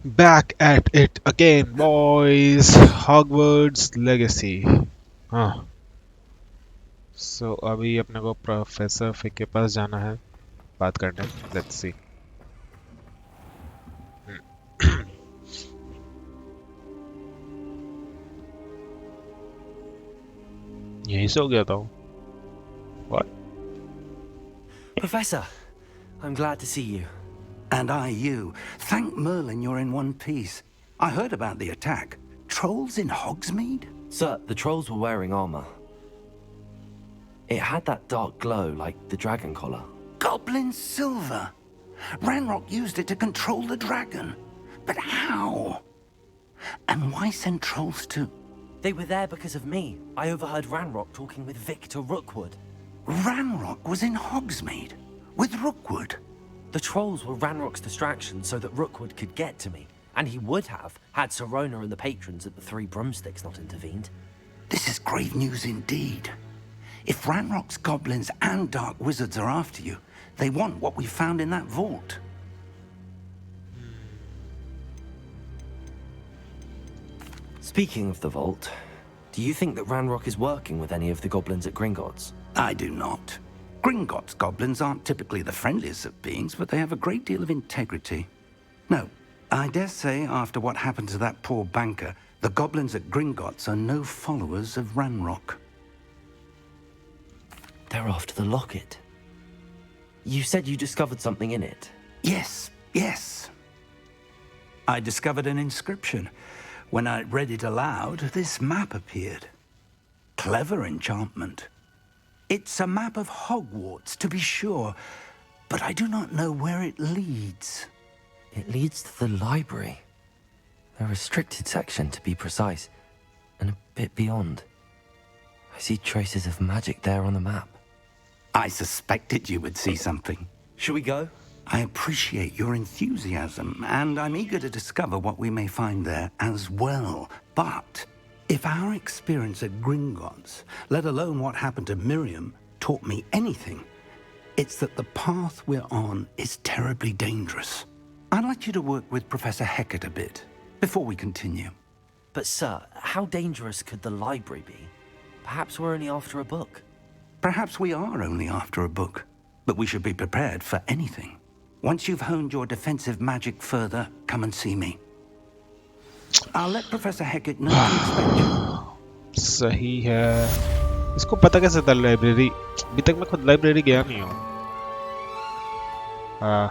Back at it again, boys. Hogwarts Legacy. हाँ. So अभी अपने को प्रोफेसर फिक के पास जाना है बात करने. Let's see. यहीं से हो गया था. What? Professor, I'm glad to see you. And I you. Thank Merlin you're in one piece. I heard about the attack. Trolls in Hogsmeade? Sir, the trolls were wearing armor. It had that dark glow like the dragon collar. Goblin silver. Ranrock used it to control the dragon. But how? And why send trolls to... They were there because of me. I overheard Ranrock talking with Victor Rookwood. Ranrock was in Hogsmeade? With Rookwood? The trolls were Ranrock's distraction so that Rookwood could get to me. And he would have, had Sirona and the patrons at the Three Broomsticks not intervened. This is grave news indeed. If Ranrock's goblins and dark wizards are after you, they want what we found in that vault. Speaking of the vault, do you think that Ranrock is working with any of the goblins at Gringotts? I do not. Gringotts goblins aren't typically the friendliest of beings, but they have a great deal of integrity. No, I dare say after what happened to that poor banker, the goblins at Gringotts are no followers of Ranrock. They're after the locket. You said you discovered something in it. Yes, yes. I discovered an inscription. When I read it aloud, this map appeared. Clever enchantment. It's a map of Hogwarts, to be sure, but I do not know where it leads. It leads to the library. A restricted section, to be precise, and a bit beyond. I see traces of magic there on the map. I suspected you would see something. Shall we go? I appreciate your enthusiasm, and I'm eager to discover what we may find there as well. But if our experience at Gringotts, let alone what happened to Miriam, taught me anything, it's that the path we're on is terribly dangerous. I'd like you to work with Professor Hecat a bit before we continue. But sir, how dangerous could the library be? Perhaps we're only after a book. Perhaps we are only after a book, but we should be prepared for anything. Once you've honed your defensive magic further, come and see me. I'll let Professor Hecat know to expect you. सही है. इसको पता कैसे था library? अभी तक मैं खुद लाइब्रेरी गया नहीं हूँ. हाँ.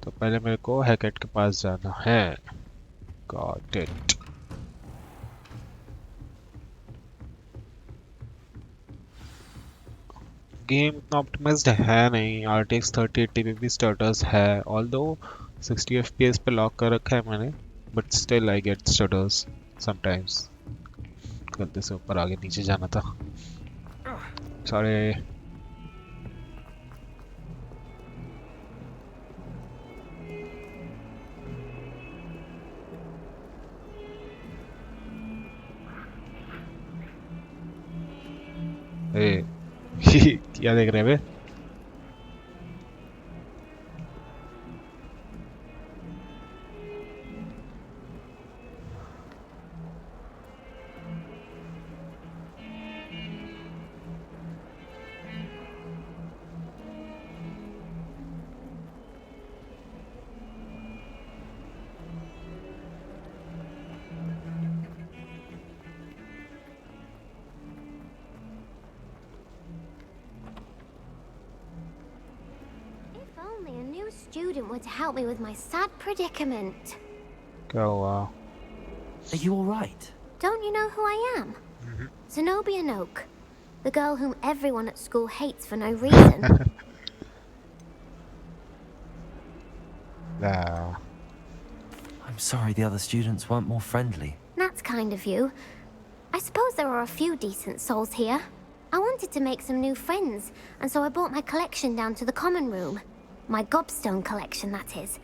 तो पहले मेरे को हैकेट के पास जाना है. Got it. गेम इतना ऑप्टिमाइज्ड है नहीं. RTX 3080 पे भी स्टटर्स है, ऑल्दो 60 FPS पे लॉक कर रखा है मैंने, but still I get stutters sometimes. गलती से ऊपर आगे नीचे जाना था. सॉरी. ए क्या देख रहे हैं बे? Student were to help me with my sad predicament. क्या हुआ? Are you all right? Don't you know who I am? Zenobia Noak, the girl whom everyone at school hates for no reason. Nah. I'm sorry the other students weren't more friendly. That's kind of you. I suppose there are a few decent souls here. I wanted to make some new friends, and so I brought my collection down to the common room. My gobstone collection, that is.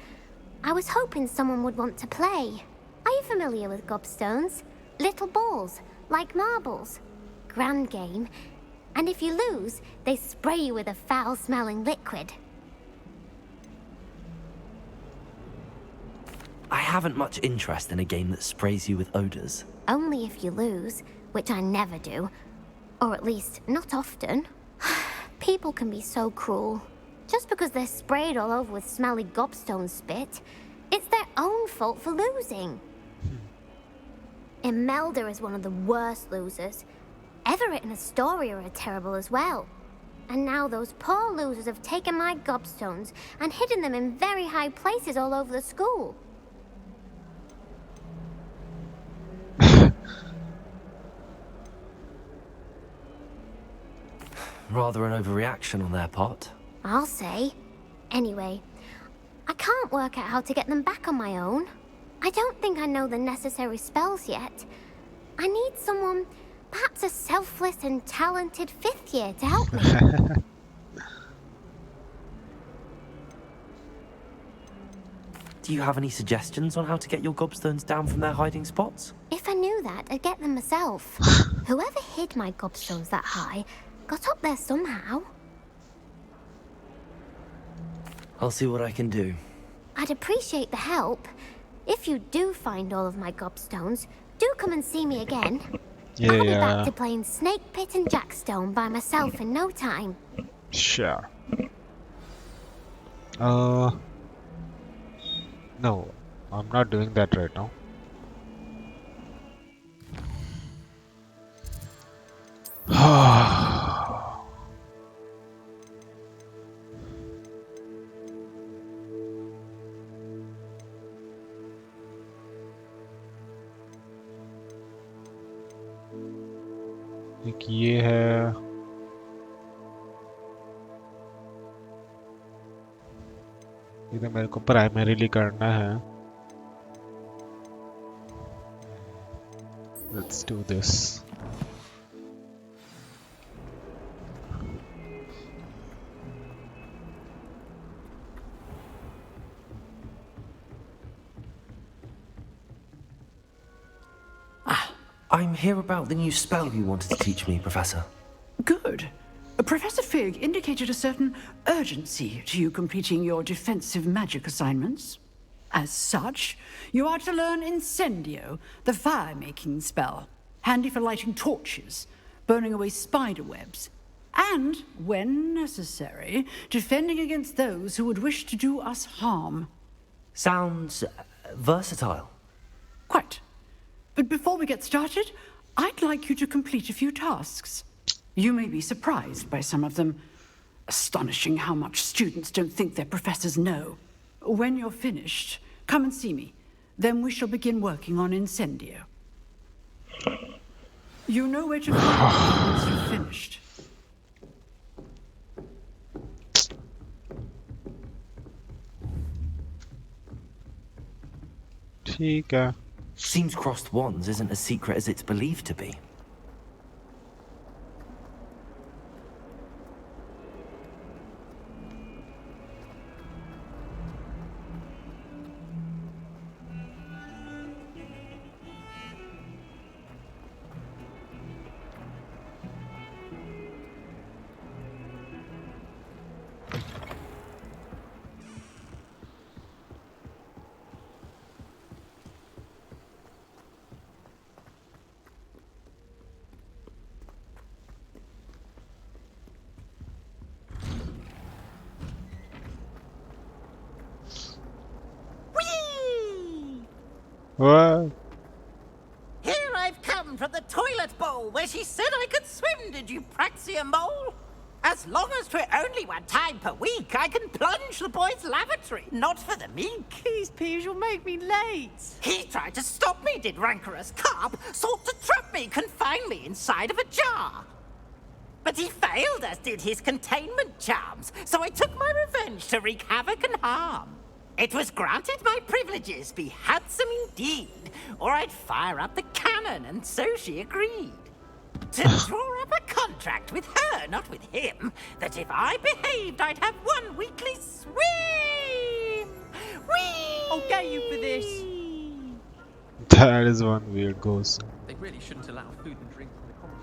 I was hoping someone would want to play. Are you familiar with gobstones? Little balls, like marbles. Grand game. And if you lose, they spray you with a foul-smelling liquid. I haven't much interest in a game that sprays you with odors. Only if you lose, which I never do. Or at least, not often. People can be so cruel. Just because they're sprayed all over with smelly gobstone spit, it's their own fault for losing. Imelda is one of the worst losers. Everett and Astoria are terrible as well. And now those poor losers have taken my gobstones and hidden them in very high places all over the school. Rather an overreaction on their part. I'll say. Anyway, I can't work out how to get them back on my own. I don't think I know the necessary spells yet. I need someone, perhaps a selfless and talented 5th year to help me. Do you have any suggestions on how to get your gobstones down from their hiding spots? If I knew that, I'd get them myself. Whoever hid my gobstones that high got up there somehow. I'll see what I can do. I'd appreciate the help. If you do find all of my gobstones, do come and see me again. I'll be back to playing Snake Pit and Jackstone by myself in no time. Sure. No, I'm not doing that right now. एक ये है, ये तो मेरे को primarily करना है. Let's do this. I'm here about the new spell you wanted to teach me, Professor. Good. Professor Fig indicated a certain urgency to you completing your defensive magic assignments. As such, you are to learn Incendio, the fire-making spell, handy for lighting torches, burning away spider webs, and, when necessary, defending against those who would wish to do us harm. Sounds versatile. Quite. But before we get started, I'd like you to complete a few tasks. You may be surprised by some of them. Astonishing how much students don't think their professors know. When you're finished, come and see me. Then we shall begin working on Incendio. You know where to find me once you've finished. ठीक है. Seems crossed wands isn't as secret as it's believed to be. What? Here I've come from the toilet bowl where she said I could swim, did you praxia mole? As long as 'twere only one time per week, I can plunge the boy's lavatory, not for the meek. These peas will make me late. He tried to stop me, did rancorous carp, sought to trap me, confine me inside of a jar. But he failed, as did his containment charms, so I took my revenge to wreak havoc and harm. It was granted my privileges be handsome indeed, or I'd fire up the cannon, and so she agreed. To draw up a contract with her, not with him, that if I behaved, I'd have one weekly swim! Whee! I'll get you for this. That is one weird ghost. They really shouldn't allow food and drink on the common.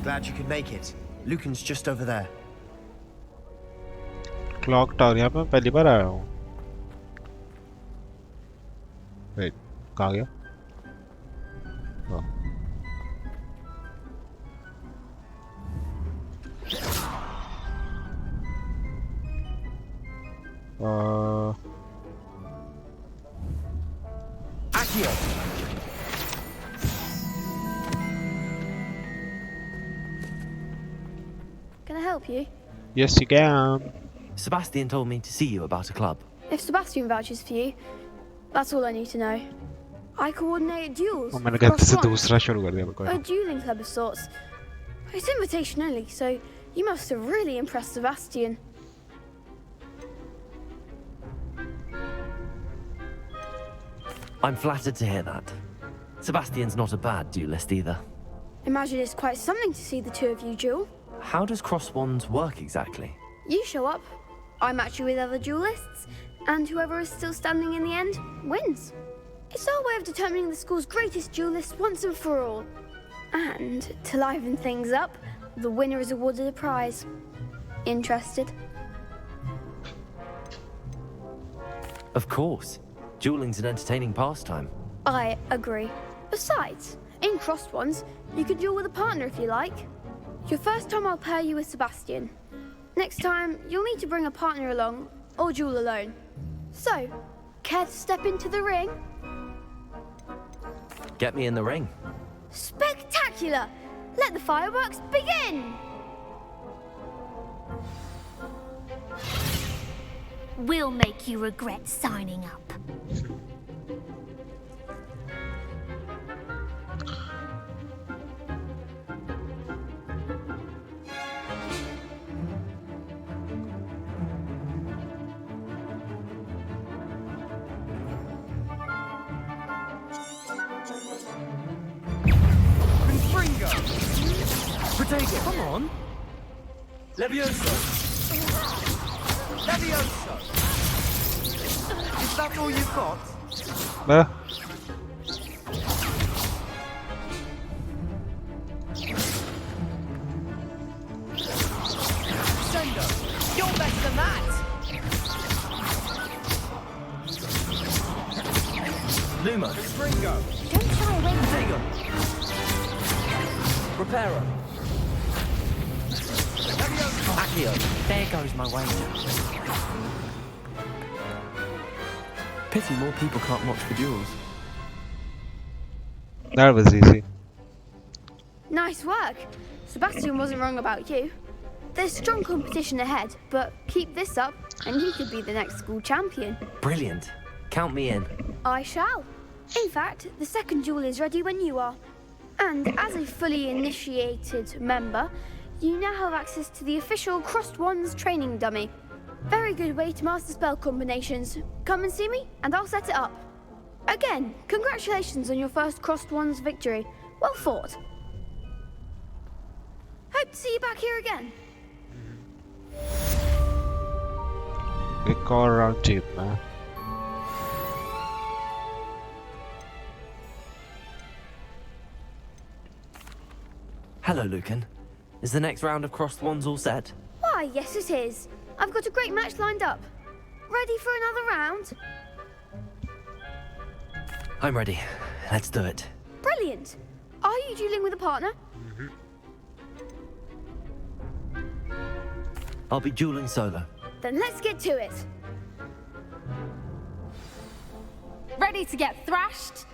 Glad you could make it. Lucan's just over there. Clock tower यहाँ पे मैं पहली बार आया हूँ. Wait, कहाँ गया? Oh. Accio! Can I help you? Yes, you can. Sebastian told me to see you about a club. If Sebastian vouches for you, that's all I need to know. I coordinate duels. मैंने गलती से across दूसरा शुरू कर दिया. one. A dueling club of sorts. It's invitation only, so you must have really impressed Sebastian. I'm flattered to hear that. Sebastian's not a bad duelist either. Imagine it's quite something to see the two of you duel. How does cross wands work exactly? You show up, I match you with other duelists, and whoever is still standing in the end wins. It's our way of determining the school's greatest duelist once and for all. And to liven things up, the winner is awarded a prize. Interested? Of course. Dueling's an entertaining pastime. I agree. Besides, in crossed ones, you could duel with a partner if you like. Your first time I'll pair you with Sebastian. Next time, you'll need to bring a partner along, or duel alone. So, care to step into the ring? Get me in the ring. Spectacular! Let the fireworks begin! We'll make you regret signing up. Protego! Come on! Levioso! Levioso! Is that all you've got? Sendo! You're better than that! Luma! Ringo! Don't shy away. Protego! Reparo! Accio! There goes my wager. Pity more people can't watch the duels. That was easy. Nice work. Sebastian wasn't wrong about you. There's strong competition ahead, but keep this up and you could be the next school champion. Brilliant. Count me in. I shall. In fact, the second duel is ready when you are. And as a fully initiated member, you now have access to the official Crossed Wands training dummy. Very good way to master spell combinations. Come and see me, and I'll set it up. Again, congratulations on your first Crossed Wands victory. Well fought. Hope to see you back here again. एक और round जीतना है. Hello, Lucan. Is the next round of crossed wands all set? Why, yes it is. I've got a great match lined up. Ready for another round? I'm ready. Let's do it. Brilliant. Are you dueling with a partner? I'll be dueling solo. Then let's get to it. Ready to get thrashed?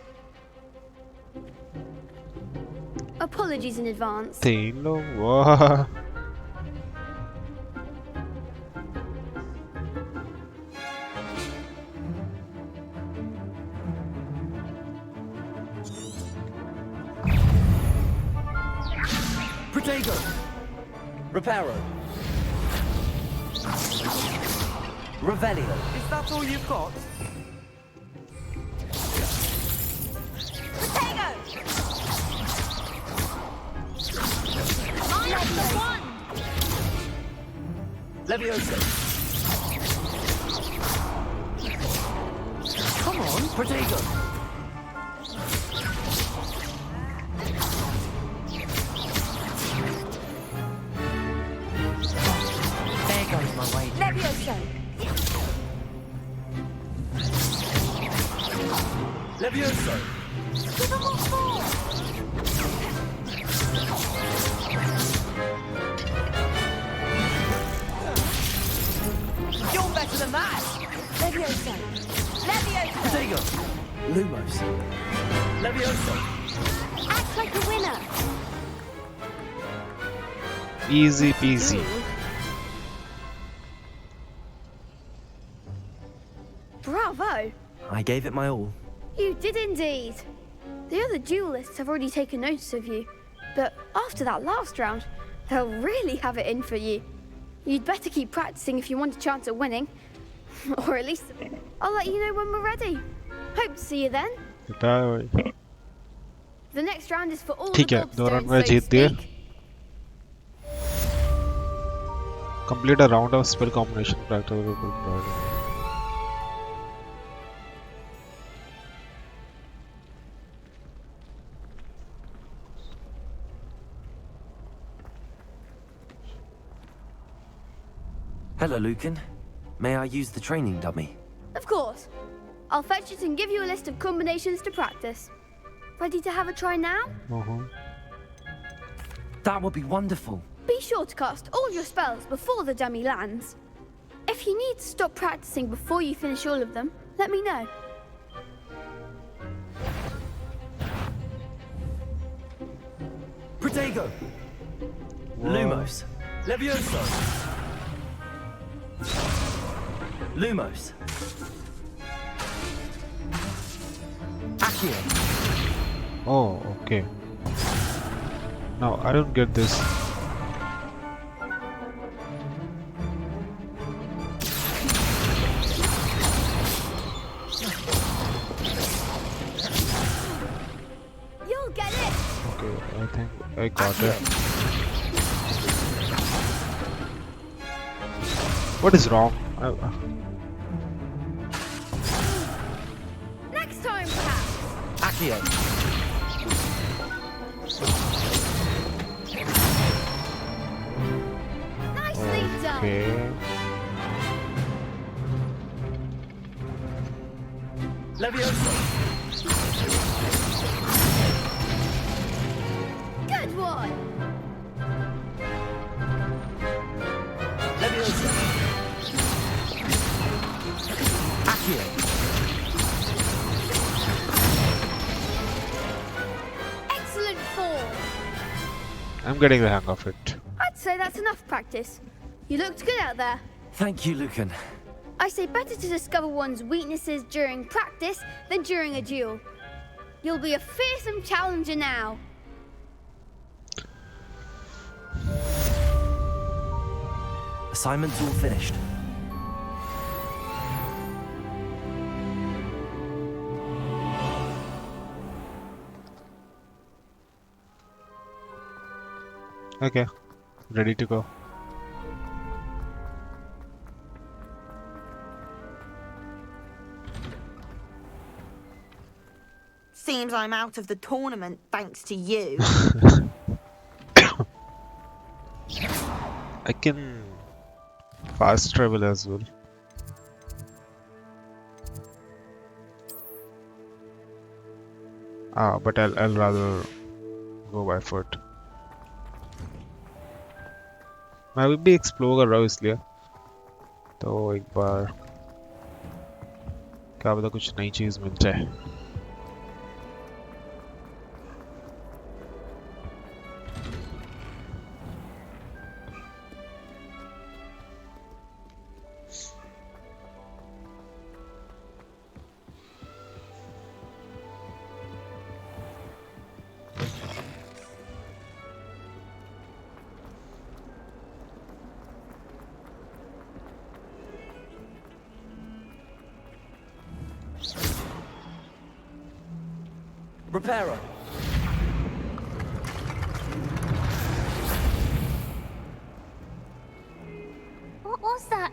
Apologies in advance. 3 लोग. वाह. Protego! Reparo! Revelio! Is that all you've got? Levioso! Come on, Protego! my wager. Levioso! Levioso! Give him more force! You're better than that! Levioso! Levioso! Protego! Lumos! Levioso! Act like a winner. Easy peasy. Bravo! I gave it my all. You did indeed. The other duelists have already taken notice of you, but after that last round, they'll really have it in for you. You'd better keep practicing if you want a chance at winning. Or at least I'll let you know when we're ready. Hope to see you then. Bye. The next round is for all the ठीक है, 2 round gobstones, में so to जीत दिए. speak. Complete a round of spell combination practice. Hello, Lucan. May I use the training dummy? Of course. I'll fetch it and give you a list of combinations to practice. Ready to have a try now? That would be wonderful. Be sure to cast all your spells before the dummy lands. If you need to stop practicing before you finish all of them, let me know. Protego! Lumos! Levioso! Lumos! Accio! Oh, okay. Now I don't get this. You'll get it! Okay, I think I got it. What is wrong? Next time, perhaps! Accio! Nicely done! Okay. Levioso! Good one! Levioso! Accio! Excellent form! I'm getting the hang of it. I'd say that's enough practice. You looked good out there. Thank you, Lucan. I say better to discover one's weaknesses during practice than during a duel. You'll be a fearsome challenger now. Assignment's all finished. Okay, ready to go. Seems I'm out of the tournament thanks to you. I can fast travel as well. But I'll rather go by foot. मैं अभी भी explore कर रहा हूँ इसलिए तो एक बार क्या पता कुछ नई चीज मिल जाए. Reparo! What was that?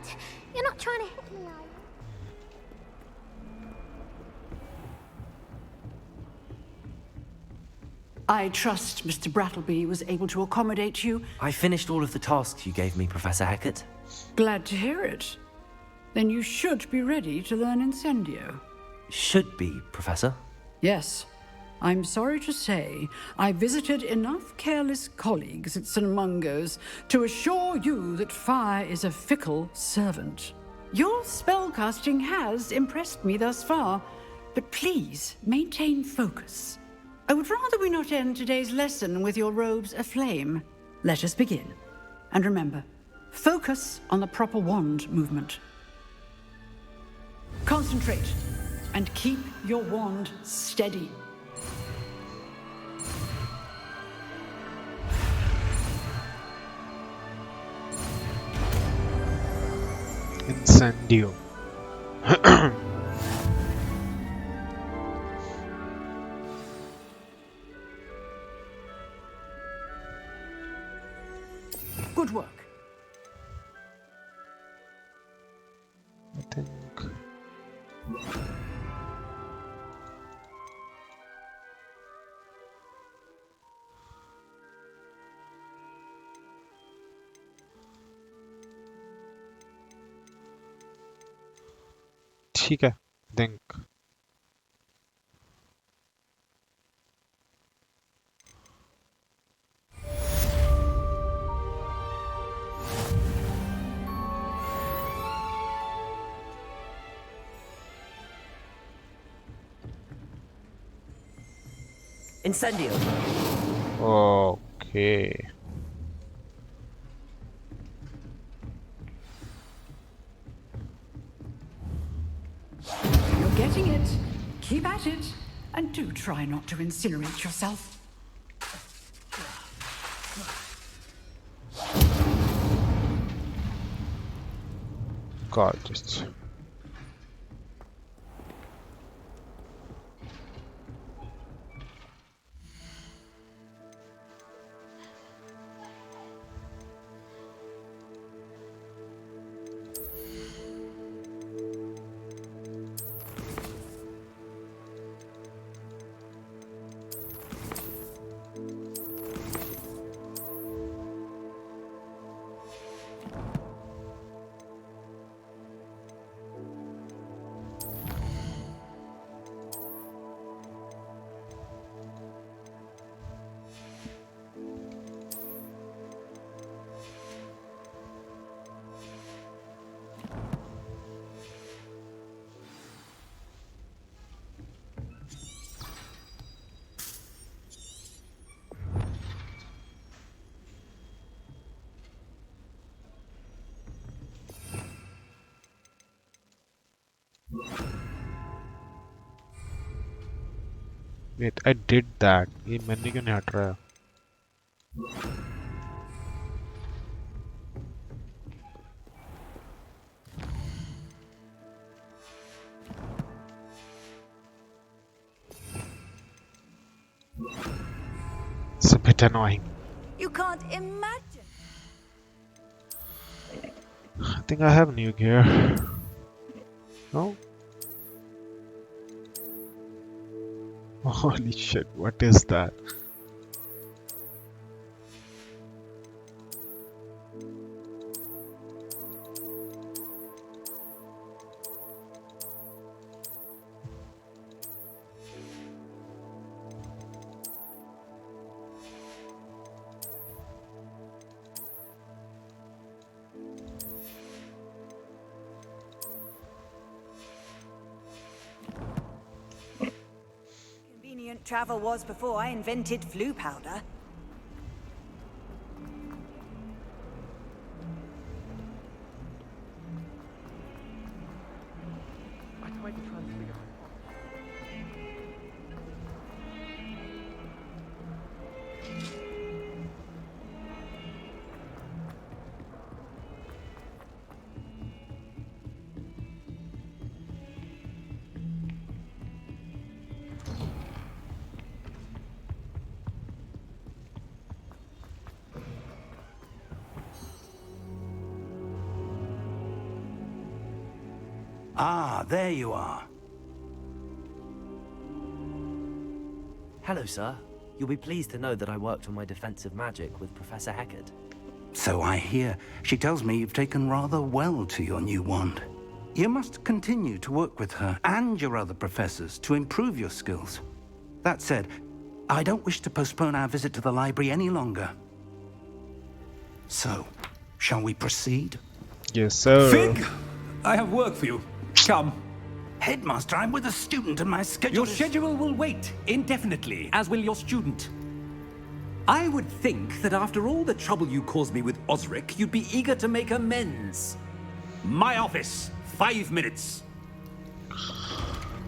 You're not trying to hit me, are you? I trust Mr. Brattleby was able to accommodate you. I finished all of the tasks you gave me, Professor Hecat. Glad to hear it. Then you should be ready to learn Incendio. Should be, Professor. Yes. I'm sorry to say, I visited enough careless colleagues at St. Mungo's to assure you that fire is a fickle servant. Your spellcasting has impressed me thus far, but please maintain focus. I would rather we not end today's lesson with your robes aflame. Let us begin. And remember, focus on the proper wand movement. Concentrate, and keep your wand steady. Incendio. Good work. I think. ठीक है, think. Incendio. Okay. You're getting it. Keep at it. And do try not to incinerate yourself. God, just. Wait, I did that. ये मैंने क्यों नहीं हट रहा है? It's a bit annoying. You can't imagine. I think I have new gear. No? Holy shit, what is that? Convenient travel was before I invented flu powder. I tried to transfigure. Ah, there you are. Hello, sir. You'll be pleased to know that I worked on my defensive magic with Professor Heckard. So I hear. She tells me you've taken rather well to your new wand. You must continue to work with her and your other professors to improve your skills. That said, I don't wish to postpone our visit to the library any longer. So, shall we proceed? Yes, sir. Fig! I have work for you. Come. Headmaster, I'm with a student and my schedule Your is... schedule will wait indefinitely, as will your student. I would think that after all the trouble you caused me with Osric, you'd be eager to make amends. My office, 5 minutes.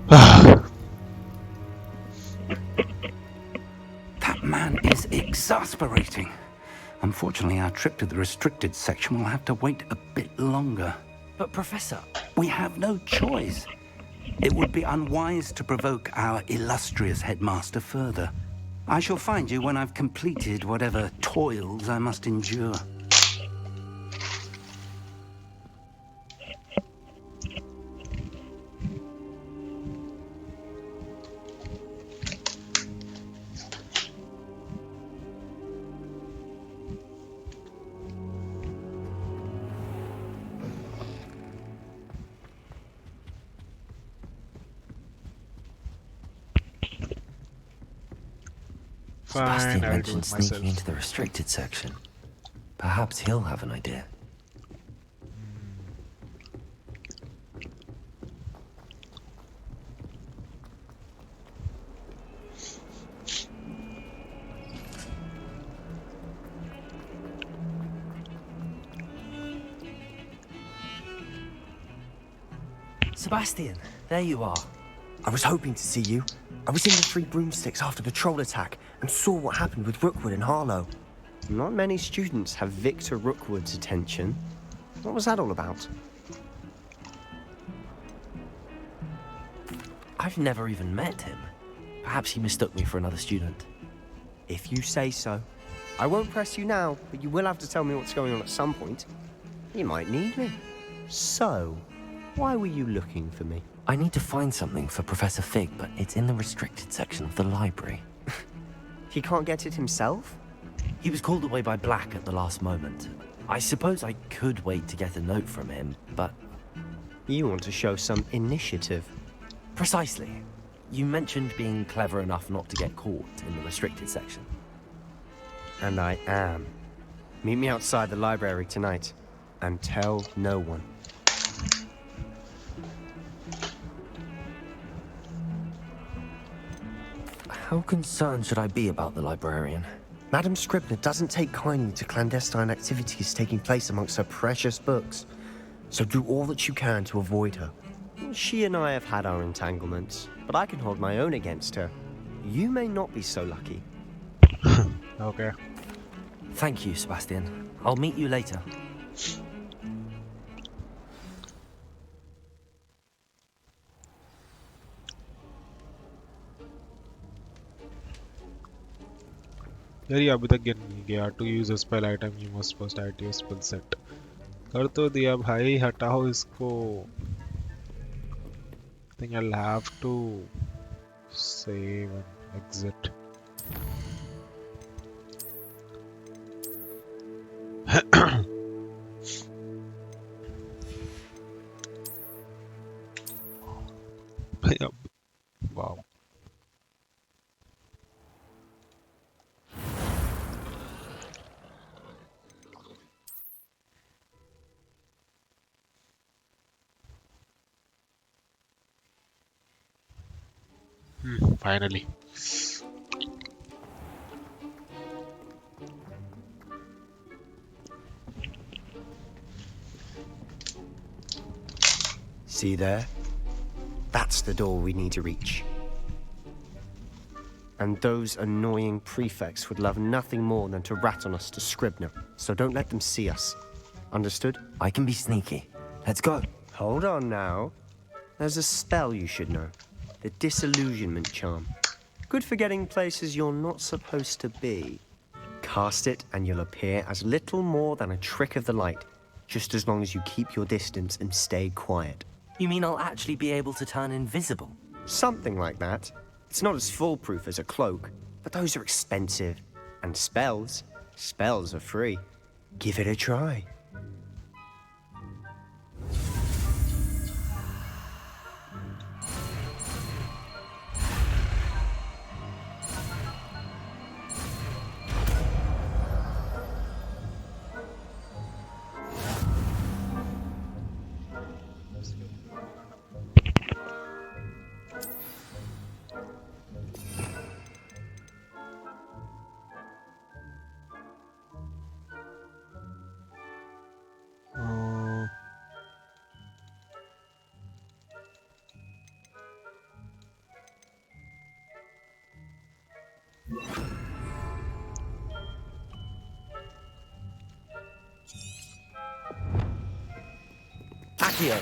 That man is exasperating. Unfortunately, our trip to the restricted section will have to wait a bit longer. But Professor... We have no choice. It would be unwise to provoke our illustrious headmaster further. I shall find you when I've completed whatever toils I must endure. Sebastian Fine, I'll do mentioned it sneaking myself. into the restricted section. Perhaps he'll have an idea. Sebastian, there you are. I was hoping to see you. I was in the Three Broomsticks after the troll attack and saw what happened with Rookwood and Harlow. Not many students have Victor Rookwood's attention. What was that all about? I've never even met him. Perhaps he mistook me for another student. If you say so. I won't press you now, but you will have to tell me what's going on at some point. You might need me. So, why were you looking for me? I need to find something for Professor Fig, but it's in the restricted section of the library. He can't get it himself? He was called away by Black at the last moment. I suppose I could wait to get a note from him, but... You want to show some initiative. Precisely. You mentioned being clever enough not to get caught in the restricted section. And I am. Meet me outside the library tonight, and tell no one. How concerned should I be about the librarian? Madam Scribner doesn't take kindly to clandestine activities taking place amongst her precious books. So do all that you can to avoid her. She and I have had our entanglements, but I can hold my own against her. You may not be so lucky. Okay. Thank you, Sebastian. I'll meet you later. यार ये अभी तक गिन नहीं गया to use a spell item you must first add your spell set कर तो दिया भाई हटाओ इसको I think I'll have to save and exit. Wow. Finally. See there? That's the door we need to reach. And those annoying prefects would love nothing more than to rat on us to Scribner, so don't let them see us. Understood? I can be sneaky. Let's go. Hold on now. There's a spell you should know. The Disillusionment Charm. Good for getting places you're not supposed to be. Cast it and you'll appear as little more than a trick of the light, just as long as you keep your distance and stay quiet. You mean I'll actually be able to turn invisible? Something like that. It's not as foolproof as a cloak, but those are expensive. And spells are free. Give it a try. Uh, Accio!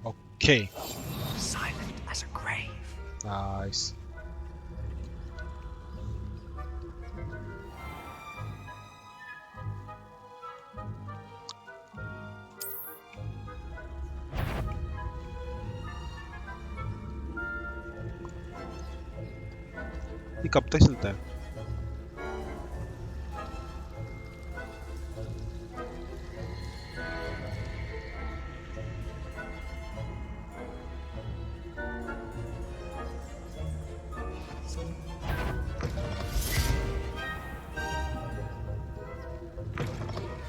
okay. Silent as a grave. Nice. ये कब तक चलता है?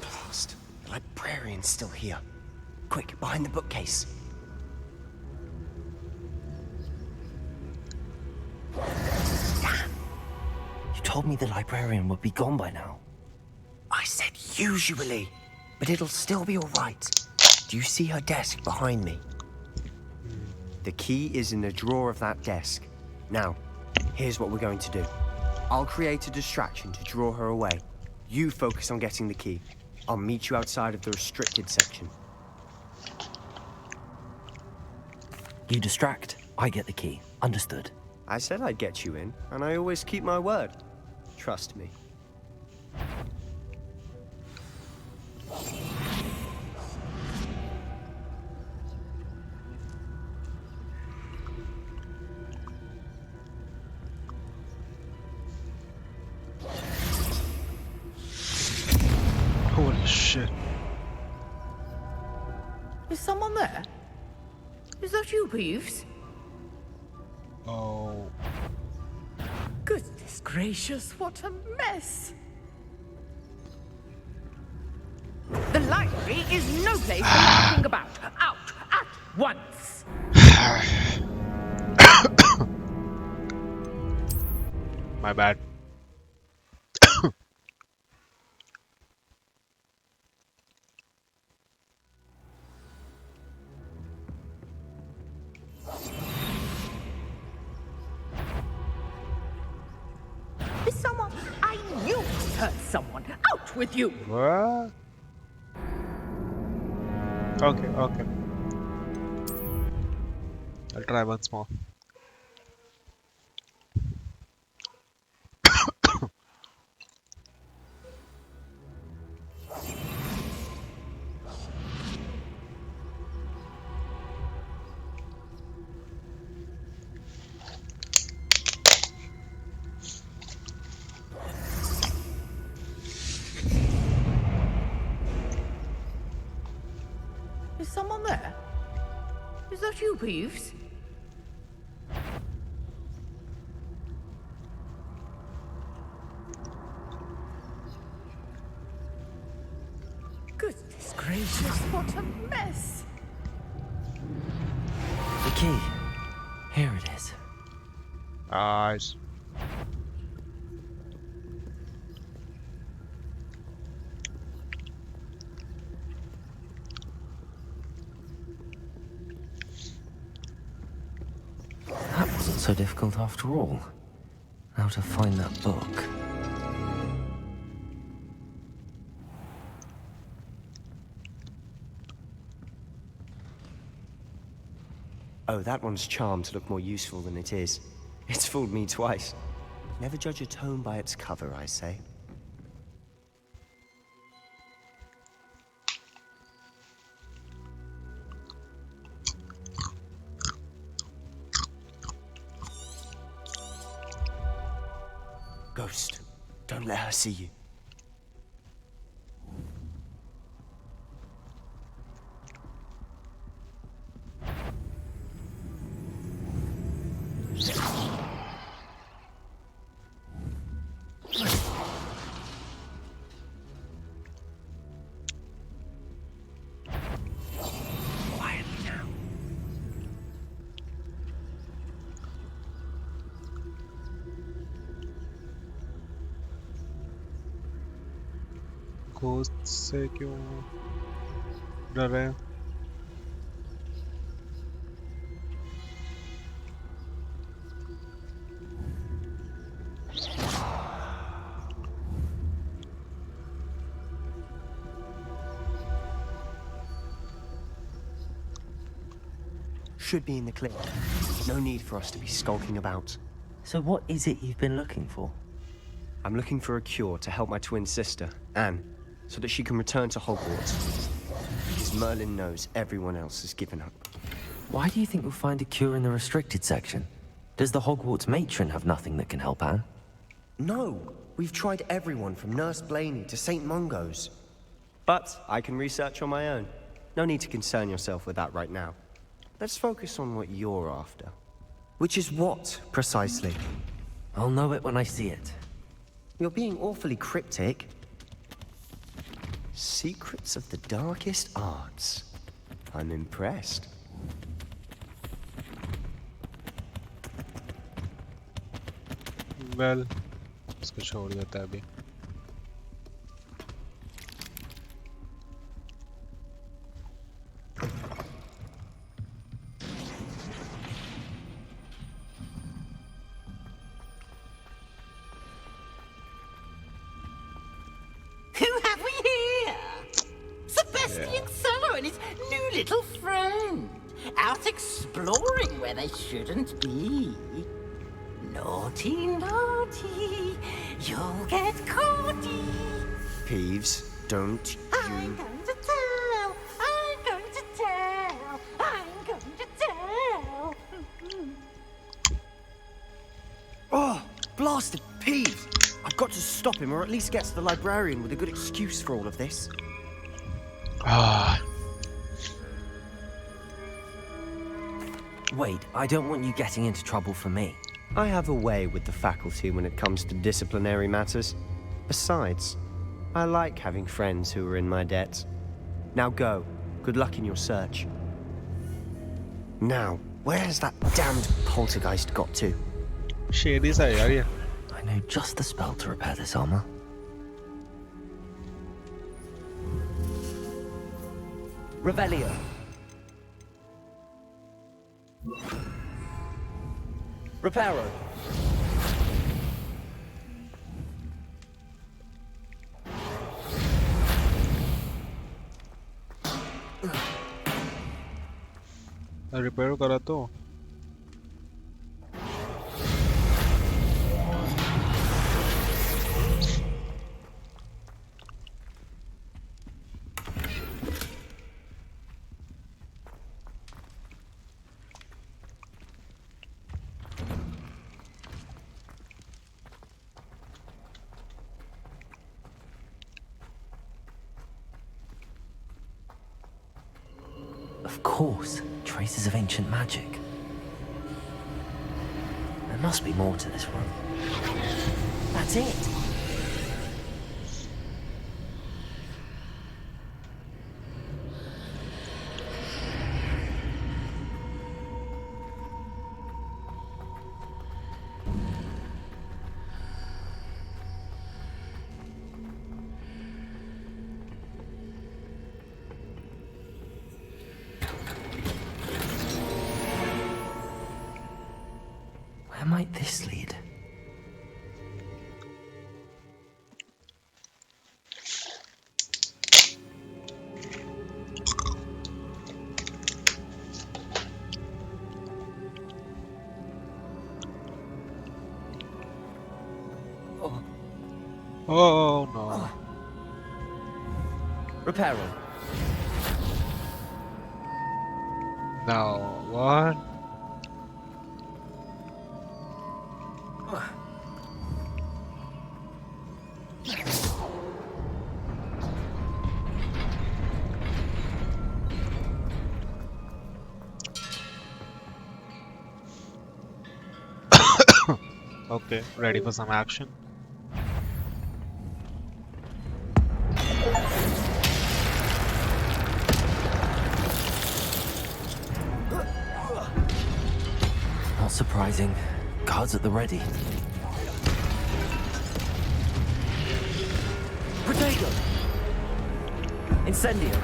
Blast. The librarian's still here. Quick, behind the bookcase. Damn. You told me the librarian would be gone by now. I said usually, but it'll still be all right. Do you see her desk behind me? The key is in the drawer of that desk. Now, here's what we're going to do. I'll create a distraction to draw her away. You focus on getting the key. I'll meet you outside of the restricted section. You distract, I get the key. Understood. I said I'd get you in, and I always keep my word. Trust me. Holy shit. Is someone there? Is that you, Peeves? Oh. Goodness gracious, what a mess! The library is no place for knocking about. Out at once! My bad. Is someone... I knew I heard someone. Out with you! What? Okay, okay. I'll try once more. Is someone there? Is that you, Peeves? Goodness gracious, what a mess! The key. Here it is. Nice. That wasn't so difficult after all. Now to find that book. Oh, that one's charmed to look more useful than it is. It's fooled me twice. Never judge a tome by its cover, I say. Ghost, don't let her see you. Quietly now. Ghost से क्यों डर रहे हैं? Should be in the clear. No need for us to be skulking about. So what is it you've been looking for? I'm looking for a cure to help my twin sister, Anne, so that she can return to Hogwarts. Because Merlin knows everyone else has given up. Why do you think you'll find a cure in the restricted section? Does the Hogwarts matron have nothing that can help Anne? No, we've tried everyone from Nurse Blaney to St. Mungo's. But I can research on my own. No need to concern yourself with that right now. Let's focus on what you're after. Which is what, precisely? I'll know it when I see it. You're being awfully cryptic. Secrets of the darkest arts. I'm impressed. Well, इसको छोड़ देता है अभी. Who have we here? Sebastian Sallow and his new little friend. Out exploring where they shouldn't be. Naughty, naughty, you'll get caughty. Peeves, don't I'm you... going to tell, I'm going to tell, I'm going to tell. Oh, blasted Peeves! I've got to stop him, or at least get to the librarian with a good excuse for all of this. Ah, Wait, I don't want you getting into trouble for me. I have a way with the faculty when it comes to disciplinary matters. Besides, I like having friends who are in my debt. Now go. Good luck in your search. Now, where has that damned poltergeist got to? shady सा है यार ये. I know just the spell to repair this armor. Revelio. Reparo. Repair करा तो. Of course, traces of ancient magic. There must be more to this room. That's it! Where might this lead? Oh no. Reparo. No, what? Okay, ready for some action? Not surprising. Guards at the ready. Potato! Incendio!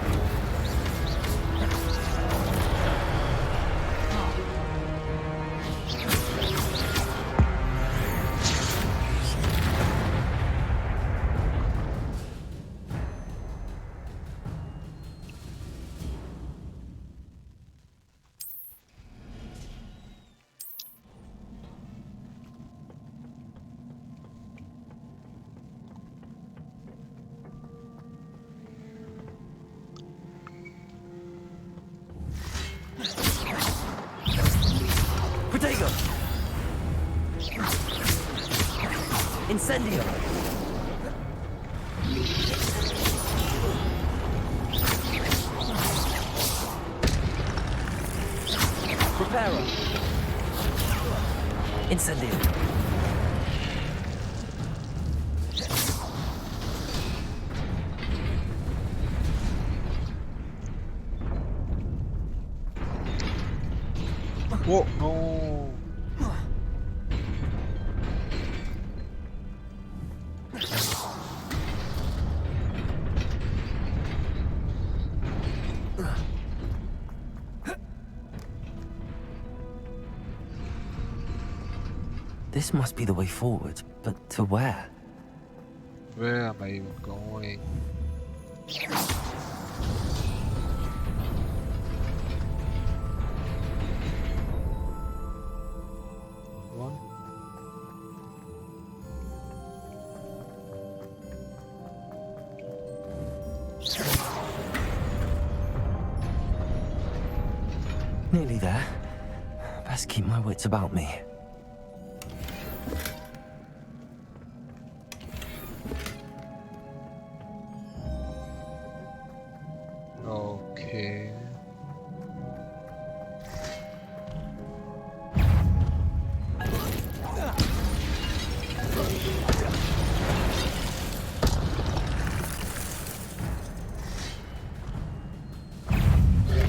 Potato! Incendio! Preparo! Incendio! Whoa, no. This must be the way forward, but to where? Where am I even going? One. Nearly there. Best keep my wits about me. Okay.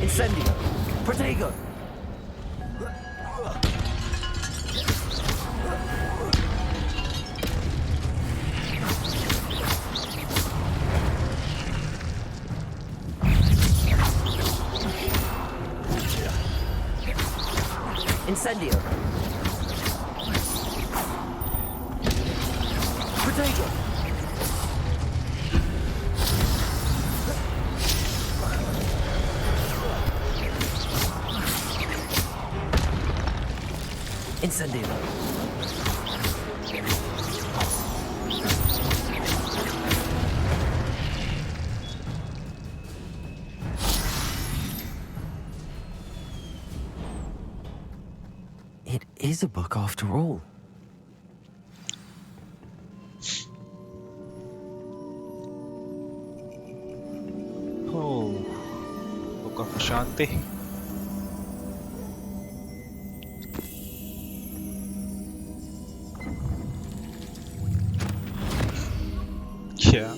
Incendio! Protego! Incendio! Protego! Incendio! It is a book after all. Oh, Book of Shanti. Yeah.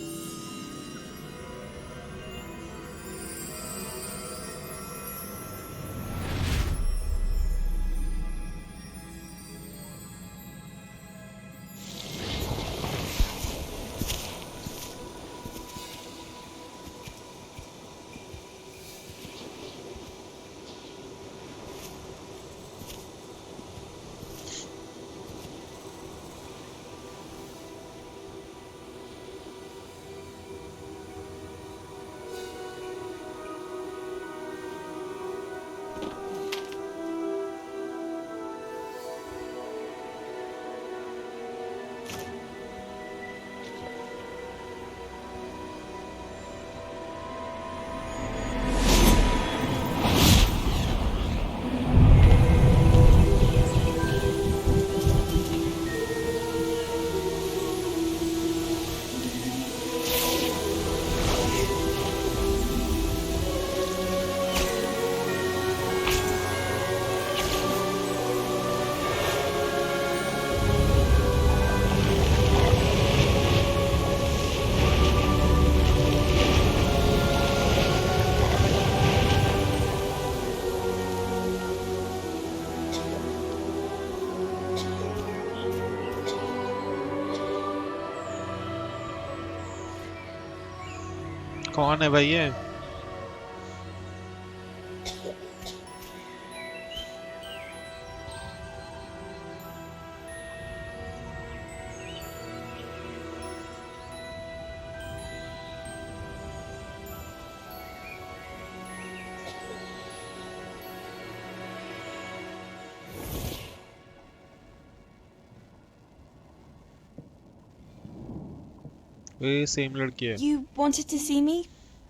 कौन है भाई ये? ये same लड़की है. You wanted to see me?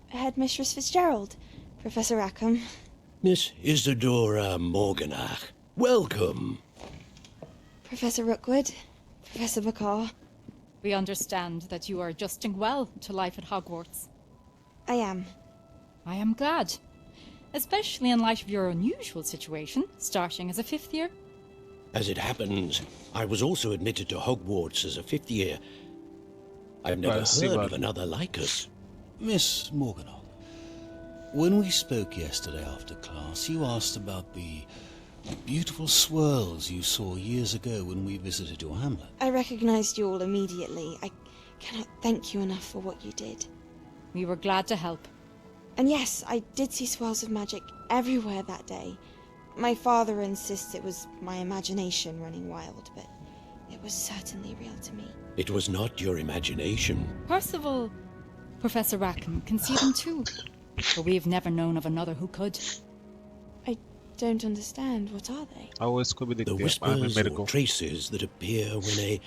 Headmistress Fitzgerald? Professor Rackham? Miss Isadora Morganach, welcome. Professor Rookwood? Professor Bakar? We understand that you are adjusting well to life at Hogwarts. I am. I am glad. Especially in light of your unusual situation, starting as a 5th year. As it happens, I was also admitted to Hogwarts as a 5th year. I've never heard of another like us. Miss Morganach, when we spoke yesterday after class, you asked about the beautiful swirls you saw years ago when we visited your hamlet. I recognized you all immediately. I cannot thank you enough for what you did. We were glad to help. And yes, I did see swirls of magic everywhere that day. My father insists it was my imagination running wild, but it was certainly real to me. It was not your imagination. Percival, Professor Rackham can see them too. But we've never known of another who could. I don't understand. What are they? The whispers or traces that appear when a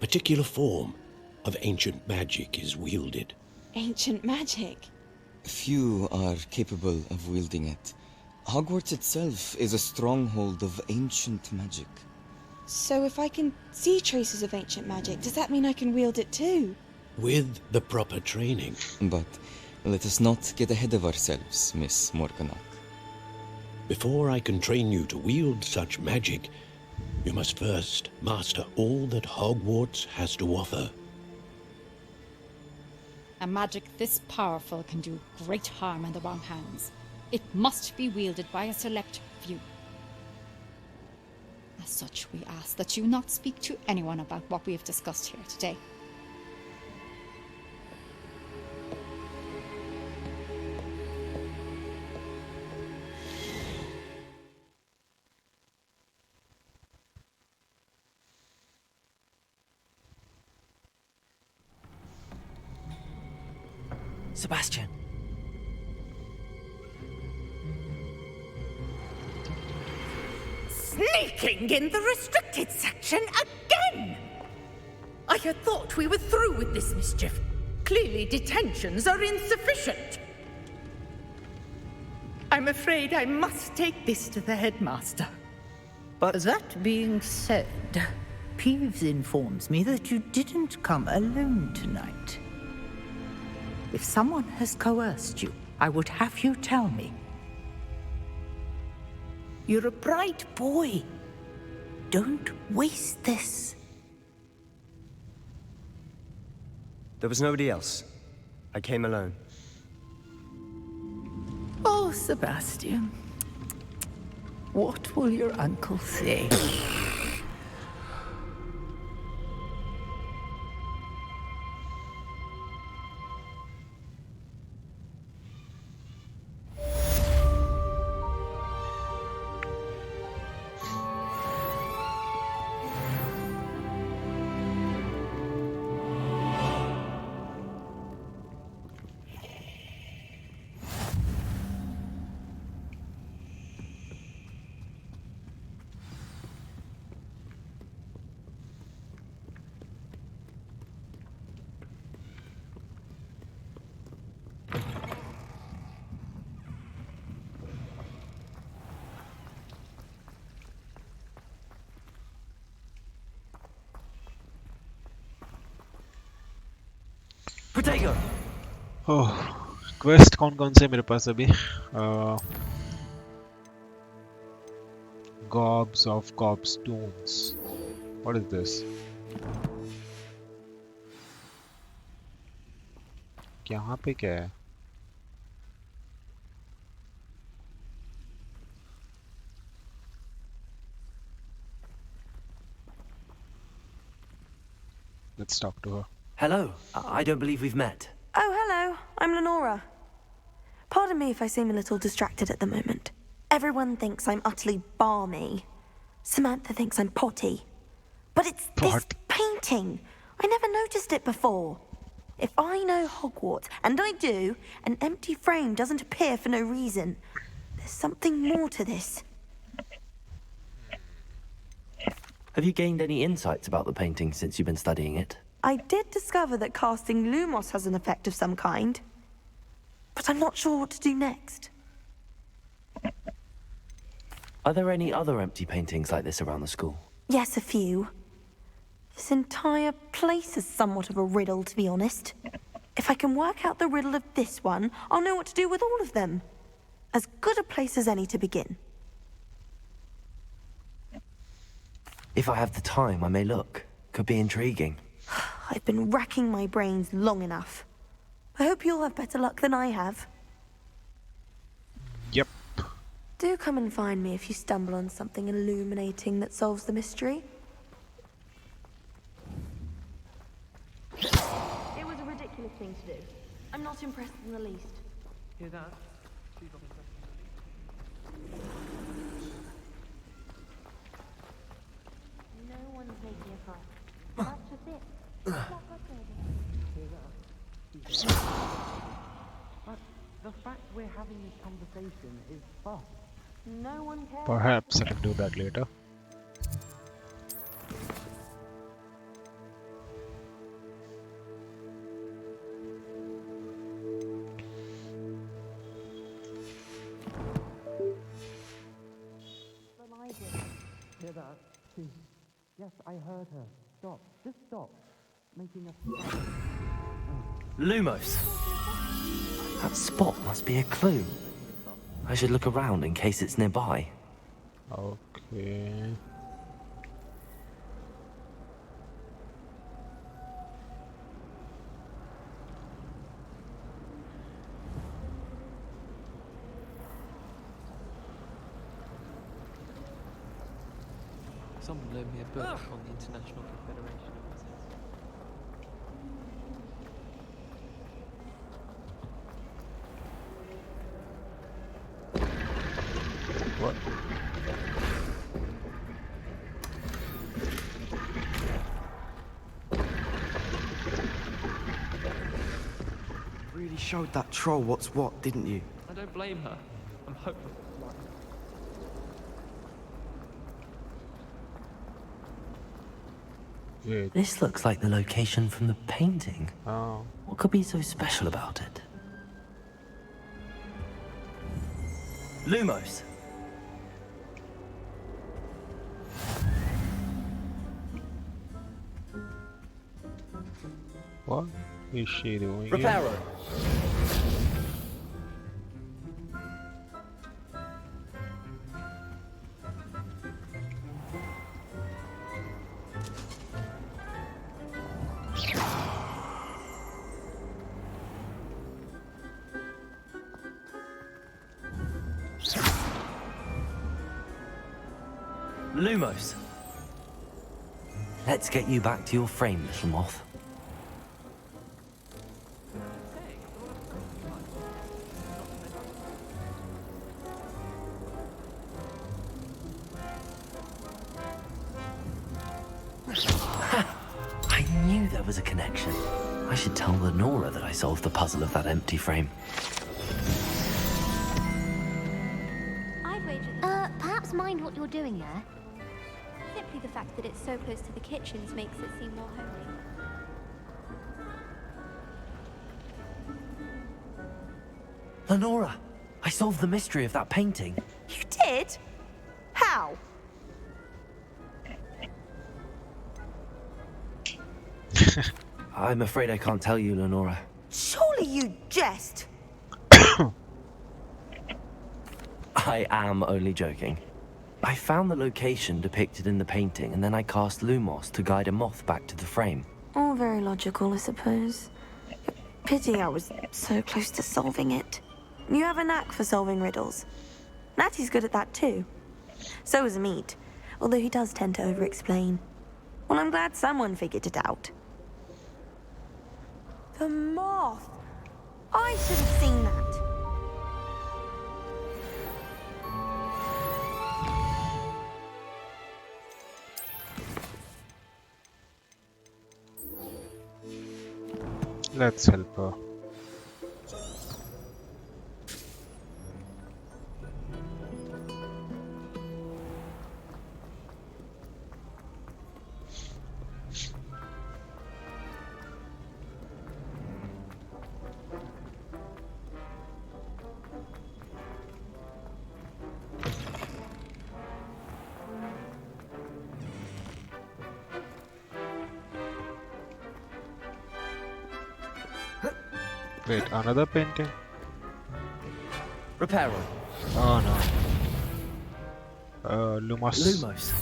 particular form of ancient magic is wielded. Ancient magic? Few are capable of wielding it. Hogwarts itself is a stronghold of ancient magic. So if I can see traces of ancient magic, does that mean I can wield it too? With the proper training. But let us not get ahead of ourselves, Miss Morganach. Before I can train you to wield such magic, you must first master all that Hogwarts has to offer. A magic this powerful can do great harm in the wrong hands. It must be wielded by a select few. As such, we ask that you not speak to anyone about what we have discussed here today. Sebastian. Sneaking in the restricted section again! I had thought we were through with this mischief. Clearly detentions are insufficient. I'm afraid I must take this to the headmaster. But that being said, Peeves informs me that you didn't come alone tonight. If someone has coerced you, I would have you tell me. You're a bright boy. Don't waste this. There was nobody else. I came alone. Oh, Sebastian. What will your uncle say? Protego! Oh quest कौन कौन से मेरे पास अभी Gobs of Gobstones. What is this? यहाँ पे क्या है? Let's talk to her. Hello. I don't believe we've met. Oh, hello. I'm I'm Lenora. Pardon me if I seem a little distracted at the moment. Everyone thinks I'm utterly balmy. Samantha thinks I'm potty. But it's this painting. I never noticed it before. If I know Hogwarts, and I do, an empty frame doesn't appear for no reason. There's something more to this. Have you gained any insights about the painting since you've been studying it? I did discover that casting Lumos has an effect of some kind. But I'm not sure what to do next. Are there any other empty paintings like this around the school? Yes, a few. This entire place is somewhat of a riddle, to be honest. If I can work out the riddle of this one, I'll know what to do with all of them. As good a place as any to begin. If I have the time, I may look. Could be intriguing. I've been racking my brains long enough. I hope you'll have better luck than I have. Yep. Do come and find me if you stumble on something illuminating that solves the mystery. It was a ridiculous thing to do. I'm not impressed in the least. Hear that? No one's making a fuss. That's just it. But the fact we're having this conversation is false. No one cares. Perhaps I can do that later. Hear that? Please. Yes, I heard her. Stop. Just stop. Making a... Lumos! That spot must be a clue. I should look around in case it's nearby. Okay. Someone loaned me a book on the International Confederation of Wizards. What? Really showed that troll what's what, didn't you? I don't blame her. I'm hopeless. This looks like the location from the painting. Oh. What could be so special about it? Lumos! What is she doing? Reparo! Lumos. Let's get you back to your frame, little moth. I knew there was a connection. I should tell Lenora that I solved the puzzle of that empty frame. I'd wager perhaps mind what you're doing there. Simply the fact that it's so close to the kitchens makes it seem more homely. Lenora, I solved the mystery of that painting. You did? How? I'm afraid I can't tell you, Lenora. Surely you jest. I am only joking. I found the location depicted in the painting, and then I cast Lumos to guide a moth back to the frame. All very logical, I suppose. Pity I was so close to solving it. You have a knack for solving riddles. Natty's good at that too. So is Meat, although he does tend to over-explain. Well, I'm glad someone figured it out. The moth! I should have seen that. Let's help her. Wait, another painting? Repair room. Oh no. Lumos. Lumos.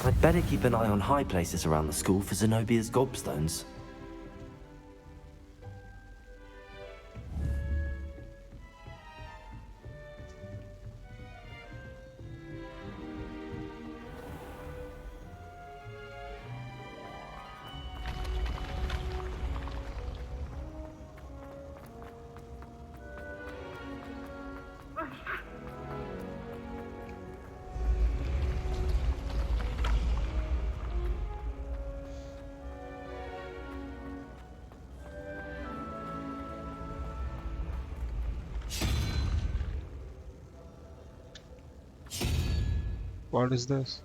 I'd better keep an eye on high places around the school for Zenobia's gobstones. What is this?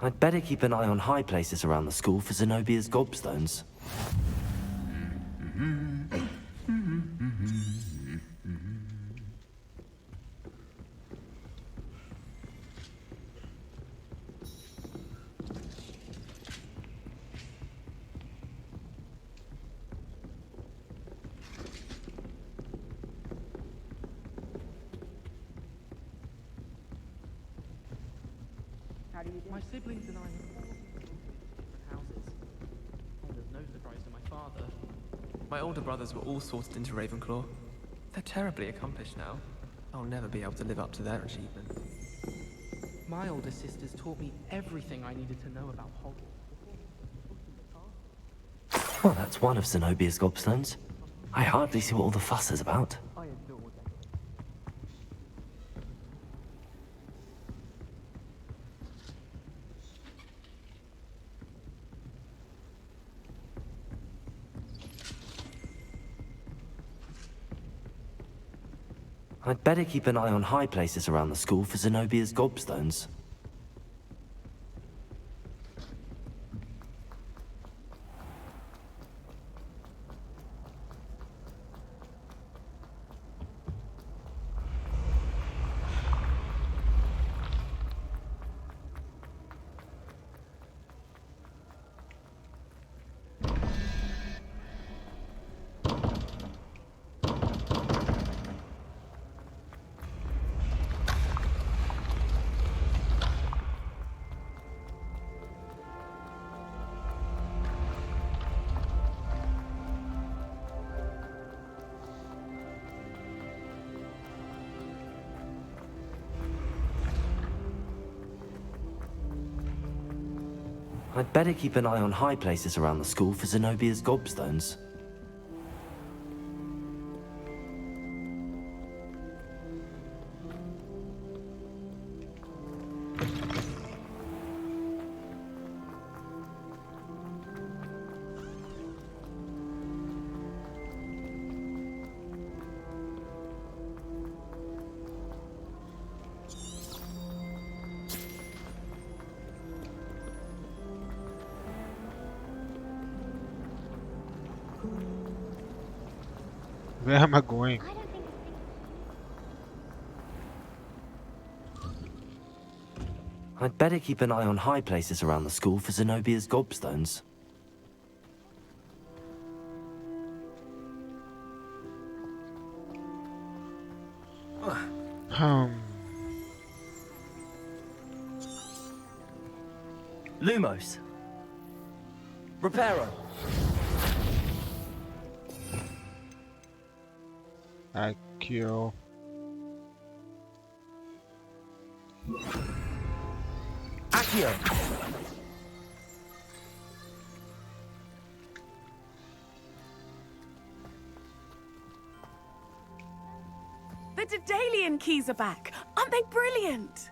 I'd better keep an eye on high places around the school for Zenobia's gobstones. My siblings and I have houses. Oh, there's no surprise to my father. My older brothers were all sorted into Ravenclaw. They're terribly accomplished now. I'll never be able to live up to their achievements. My older sisters taught me everything I needed to know about Hogwarts. Well, that's one of Zenobia's gobstones. I hardly see what all the fuss is about. I adore them. I'd better keep an eye on high places around the school for Zenobia's gobstones. I'd better keep an eye on high places around the school for Zenobia's gobstones. Where am I going? I'd better keep an eye on high places around the school for Zenobia's gobstones. Lumos. Reparo. Accio. Accio. The Daedalian keys are back. Aren't they brilliant?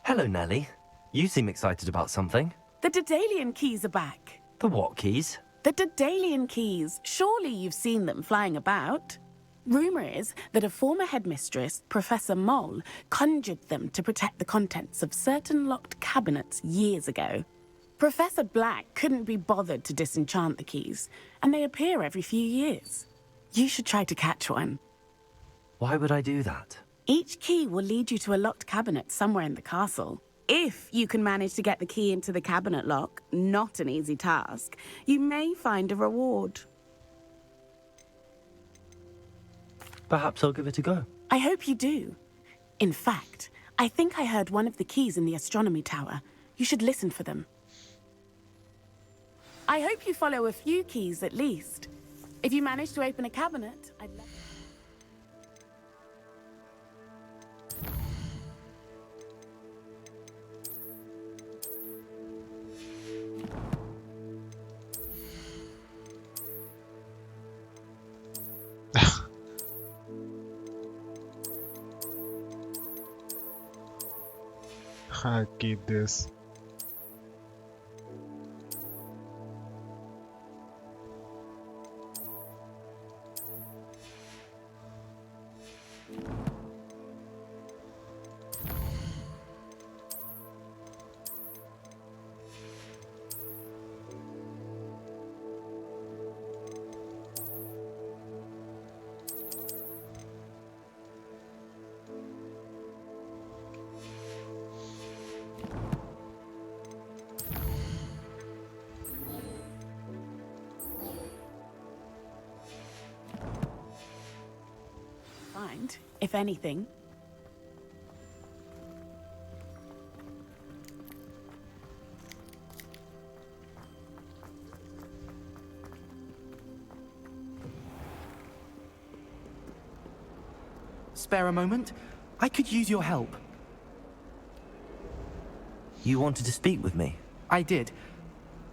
Hello, Nellie. You seem excited about something. The Daedalian keys are back. The what keys? The Daedalian keys. Surely you've seen them flying about. Rumour is that a former headmistress, Professor Moll, conjured them to protect the contents of certain locked cabinets years ago. Professor Black couldn't be bothered to disenchant the keys, and they appear every few years. You should try to catch one. Why would I do that? Each key will lead you to a locked cabinet somewhere in the castle. If you can manage to get the key into the cabinet lock, not an easy task, you may find a reward. Perhaps I'll give it a go. I hope you do. In fact, I think I heard one of the keys in the astronomy tower. You should listen for them. I hope you follow a few keys at least. If you manage to open a cabinet, I'd love... I'll keep this. Find, if anything. Spare a moment? I could use your help. You wanted to speak with me? I did.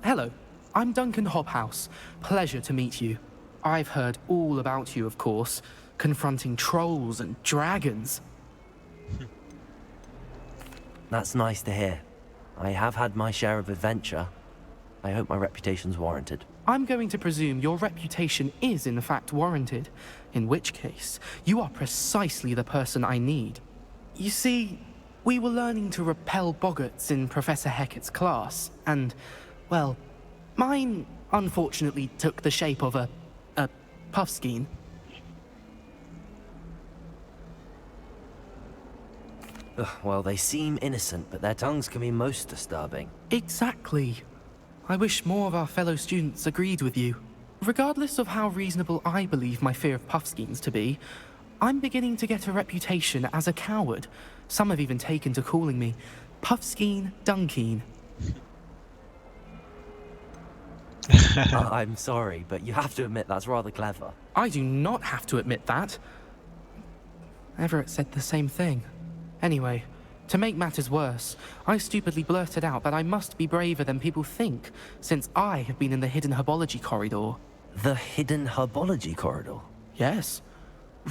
Hello, I'm Duncan Hobhouse. Pleasure to meet you. I've heard all about you, of course, confronting trolls and dragons. That's nice to hear. I have had my share of adventure. I hope my reputation's warranted. I'm going to presume your reputation is in fact warranted, in which case, you are precisely the person I need. You see, we were learning to repel boggarts in Professor Hecat's class, and, well, mine unfortunately took the shape of a puffskein. Well, they seem innocent, but their tongues can be most disturbing. Exactly. I wish more of our fellow students agreed with you. Regardless of how reasonable I believe my fear of puffskeins to be, I'm beginning to get a reputation as a coward. Some have even taken to calling me Puffskeen Dunkeen. I'm sorry, but you have to admit that's rather clever. I do not have to admit that. Everett said the same thing. Anyway, to make matters worse, I stupidly blurted out that I must be braver than people think, since I have been in the hidden herbology corridor. The hidden herbology corridor? Yes.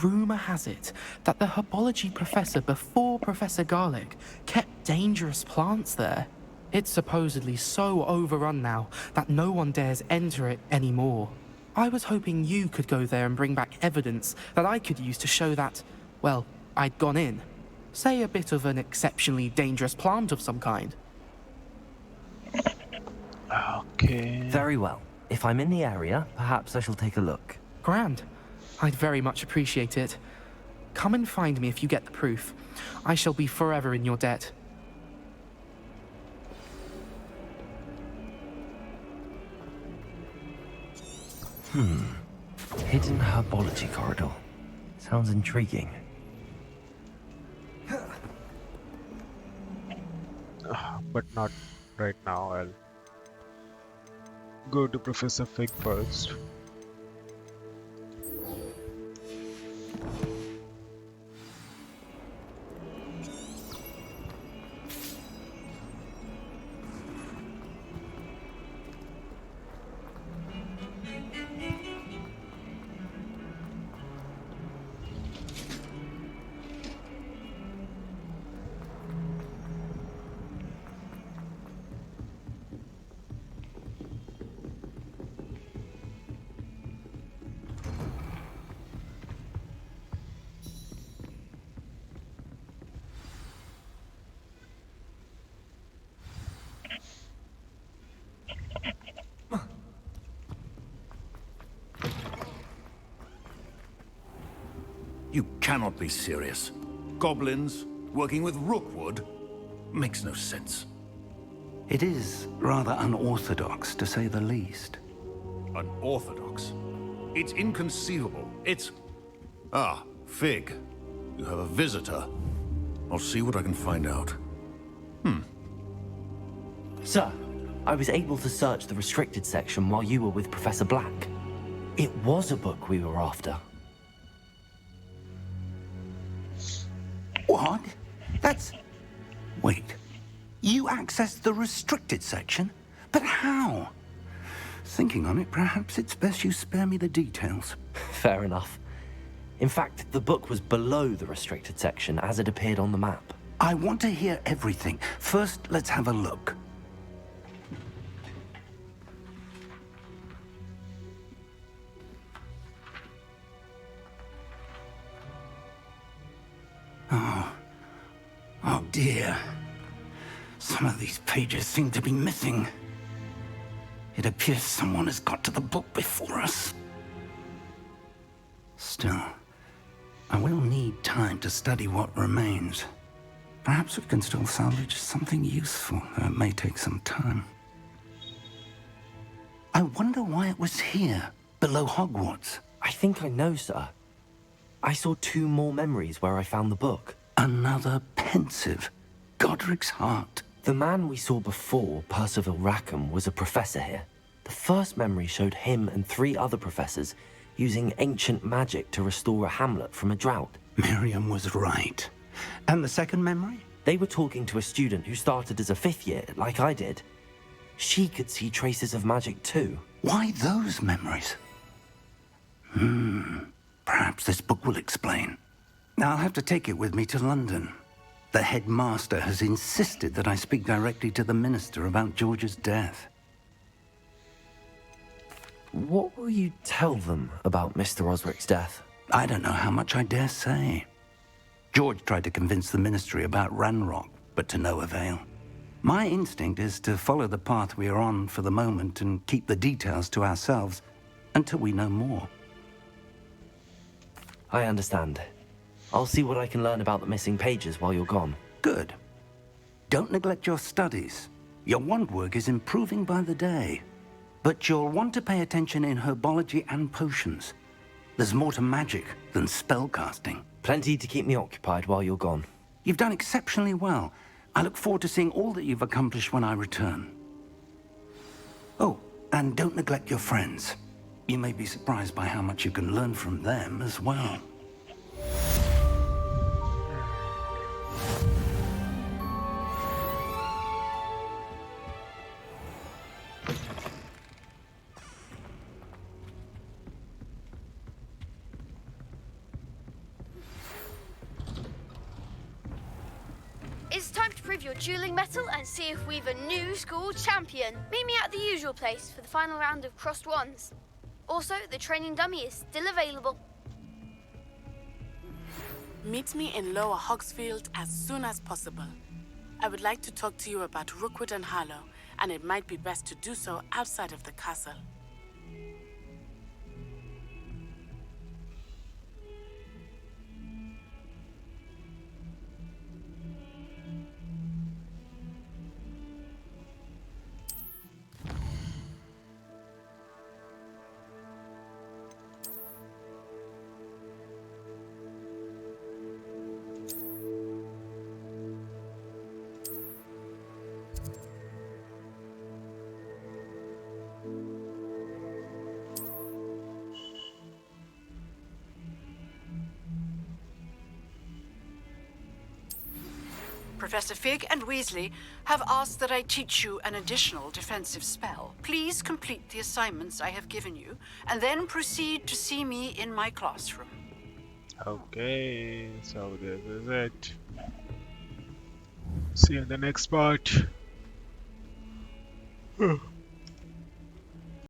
Rumour has it that the herbology professor before Professor Garlic kept dangerous plants there. It's supposedly so overrun now that no one dares enter it anymore. I was hoping you could go there and bring back evidence that I could use to show that, well, I'd gone in. Say a bit of an exceptionally dangerous plant of some kind. Okay. Very well. If I'm in the area, perhaps I shall take a look. Grand. I'd very much appreciate it. Come and find me if you get the proof. I shall be forever in your debt. Hidden herbology corridor. Sounds intriguing. But not right now. I'll go to Professor Fig first. You cannot be serious. Goblins working with Rookwood makes no sense. It is rather unorthodox, to say the least. Unorthodox? It's inconceivable. It's... Ah, Fig. You have a visitor. I'll see what I can find out. Sir, I was able to search the restricted section while you were with Professor Black. It was a book we were after. What? That's... Wait. You accessed the restricted section? But how? Thinking on it, perhaps it's best you spare me the details. Fair enough. In fact, the book was below the restricted section as it appeared on the map. I want to hear everything. First, let's have a look. Oh dear. Some of these pages seem to be missing. It appears someone has got to the book before us. Still, I will need time to study what remains. Perhaps we can still salvage something useful, though it may take some time. I wonder why it was here, below Hogwarts. I think I know, sir. I saw 2 more memories where I found the book. Another pensive. Godric's heart. The man we saw before, Percival Rackham, was a professor here. The first memory showed him and 3 other professors using ancient magic to restore a hamlet from a drought. Miriam was right. And the second memory? They were talking to a student who started as a 5th year, like I did. She could see traces of magic too. Why those memories? Perhaps this book will explain. I'll have to take it with me to London. The headmaster has insisted that I speak directly to the minister about George's death. What will you tell them about Mr. Osric's death? I don't know how much I dare say. George tried to convince the ministry about Ranrock, but to no avail. My instinct is to follow the path we are on for the moment and keep the details to ourselves until we know more. I understand. I'll see what I can learn about the missing pages while you're gone. Good. Don't neglect your studies. Your wand work is improving by the day. But you'll want to pay attention in herbology and potions. There's more to magic than spellcasting. Plenty to keep me occupied while you're gone. You've done exceptionally well. I look forward to seeing all that you've accomplished when I return. Oh, and don't neglect your friends. You may be surprised by how much you can learn from them as well. It's time to prove your dueling mettle and see if we've a new school champion. Meet me at the usual place for the final round of crossed wands. Also, the training dummy is still available. Meet me in Lower Hogsfield as soon as possible. I would like to talk to you about Rookwood and Harlow, and it might be best to do so outside of the castle. Professor Fig and Weasley have asked that I teach you an additional defensive spell. Please complete the assignments I have given you, and then proceed to see me in my classroom. Okay, so this is it. See you in the next part.